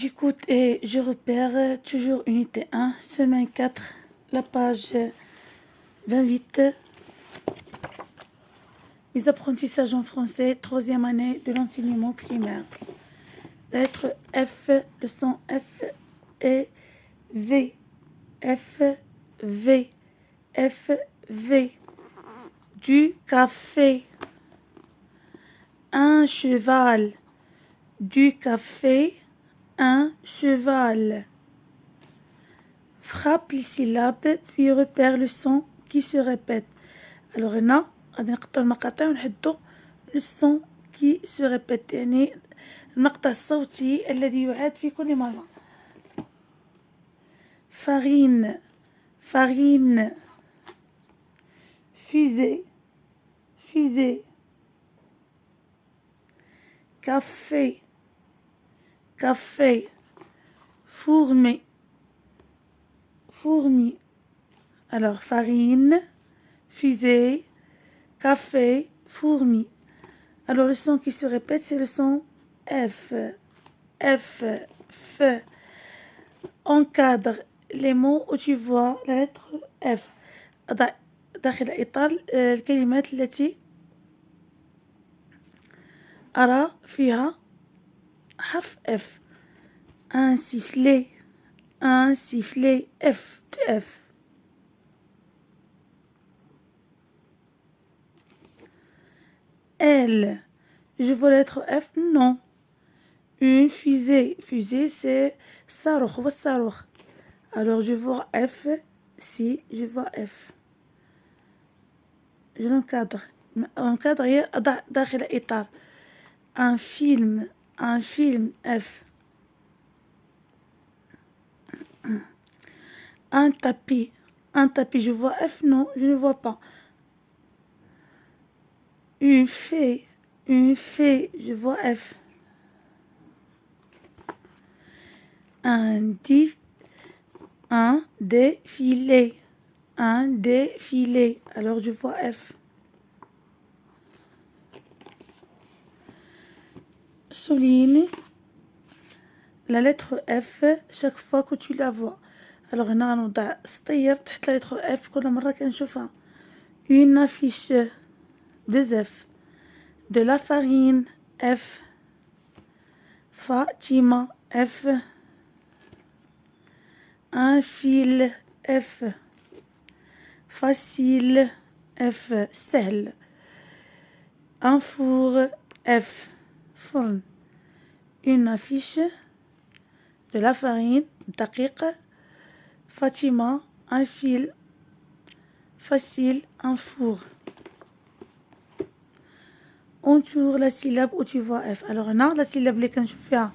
J'écoute et je repère toujours unité 1, semaine 4, la page 28. Mes apprentissages en français, troisième année de l'enseignement primaire. Lettre F, le son F et V. F, V. F, V. Du café. Un cheval. Du café. Un cheval. Frappe les syllabes puis repère le son qui se répète. Alors هنا غادي نقطعو المقاطع ونحدو le son qui se répète يعني المقطع الصوتي الذي يعاد في كل مرة. Farine, farine. Fusée, fusée. Café, café. Fourmi, fourmi. Alors farine, fusée, café, fourmi. Alors le son qui se répète, c'est le son F, F, F. Encadre les mots où tu vois la lettre F. داخل إطار الكلمات التي أرى فيها حرف F. Un sifflet, un sifflet, F, F. L, je vois la lettre F, non. Une fusée, fusée c'est صاروخ والصاروخ. Alors je vois F, si je vois F. Je l'encadre. Encadre هي أضع داخل إطار. Un film, un film, F. Un tapis, je vois F, non, je ne vois pas. Une fée, je vois F. Un défilé, alors je vois F. Souligne la lettre F chaque fois que tu la vois. Alors هنا غنوضع سطير تحت la lettre F كل مرة كنشوفها. Une affiche, 2 F. De la farine, F. Fatima, F. Un fil, F. Facile, F. سهل. Un four, F. فرن. Une affiche. De la farine, دقيق. Fatima, un fil. Facile, un four. Entoure la syllabe où tu vois F. Alors هنا la syllabe اللي كنشوف فيها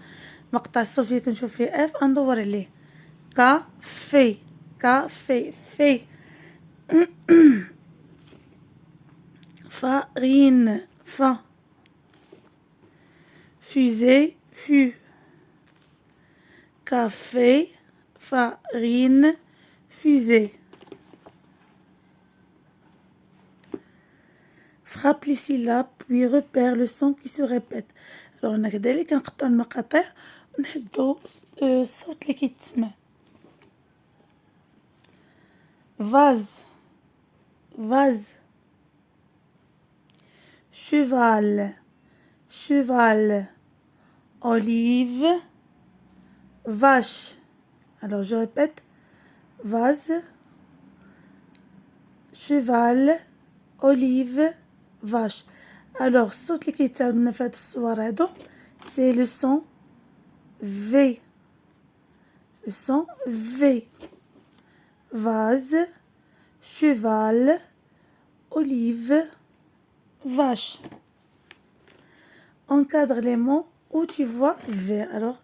المقطع الصوتي اللي كنشوف فيه F غندور عليه. كافي, كافي, في. Farine, fa. Fusée, fu. Café, farine, fusée. Frappe les syllabes puis repère le son qui se répète. Alors هنا كذلك نقطعو المقاطع ونحدو الصوت اللي كيتسمع. Vase, vase. Cheval, cheval. Olive, vache. Alors je répète, vase, cheval, olive, vache. Alors الصوت اللي كيتعاود لنا في هاد الصور هادو c'est le son V. Le son V. Vase, cheval, olive, vache. Encadre les mots où tu vois V. Alors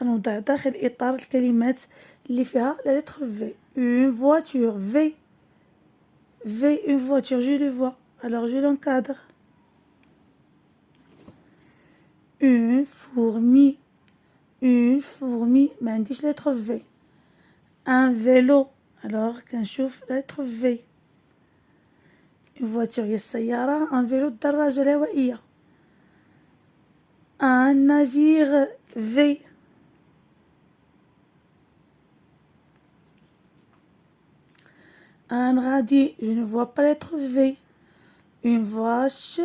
غنوضع داخل إطار الكلمات اللي فيها la lettre V. Une voiture, V. V, une voiture, je le vois. Alors je l'encadre. Une fourmi, ما عنديش la lettre V. Un vélo, alors كنشوف la lettre V. Une voiture هي السيارة. Un vélo الدراجة الهوائية. Un navire, V. Un radis, je ne vois pas la lettre V. Une vache,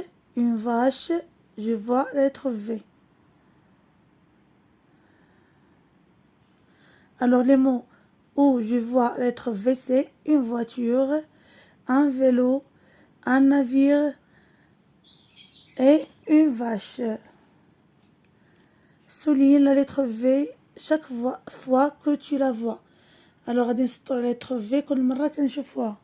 je vois la lettre V. Alors les mots où je vois la lettre V, c'est une voiture, un vélo, un navire et une vache. Souligne la lettre V chaque fois que tu la vois. Alors غادي نسطروا la lettre V كل مرة كنشوفوها.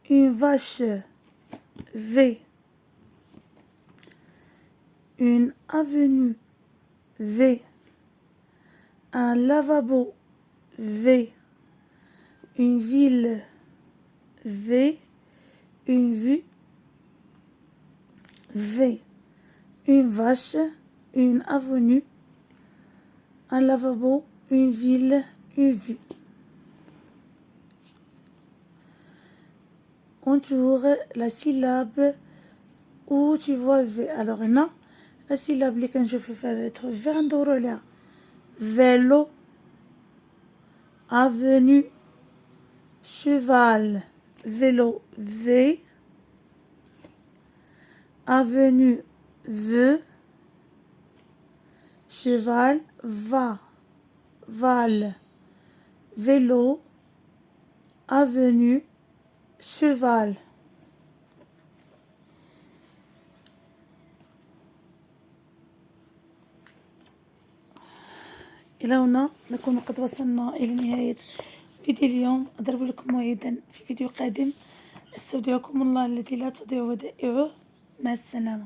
Une vache, V. Une avenue, V. Un lavabo, V. Une ville, V. Une vue, V. Une vache, une avenue, un lavabo, une ville, une vue. On tourne la syllabe où tu vois V. Alors هنا la syllabe اللي كنشوفو فيها la lettre V غندورو عليها. Vélo, avenue, cheval, vélo, V. Avenue, V. Cheval, va, val, vélo, avenue, cheval. إلى هنا نكون قد وصلنا إلى نهاية فيديو اليوم. أضرب لكم موعدا في فيديو قادم. استودعكم الله الذي لا تضيع ودائعه. مع السلامة.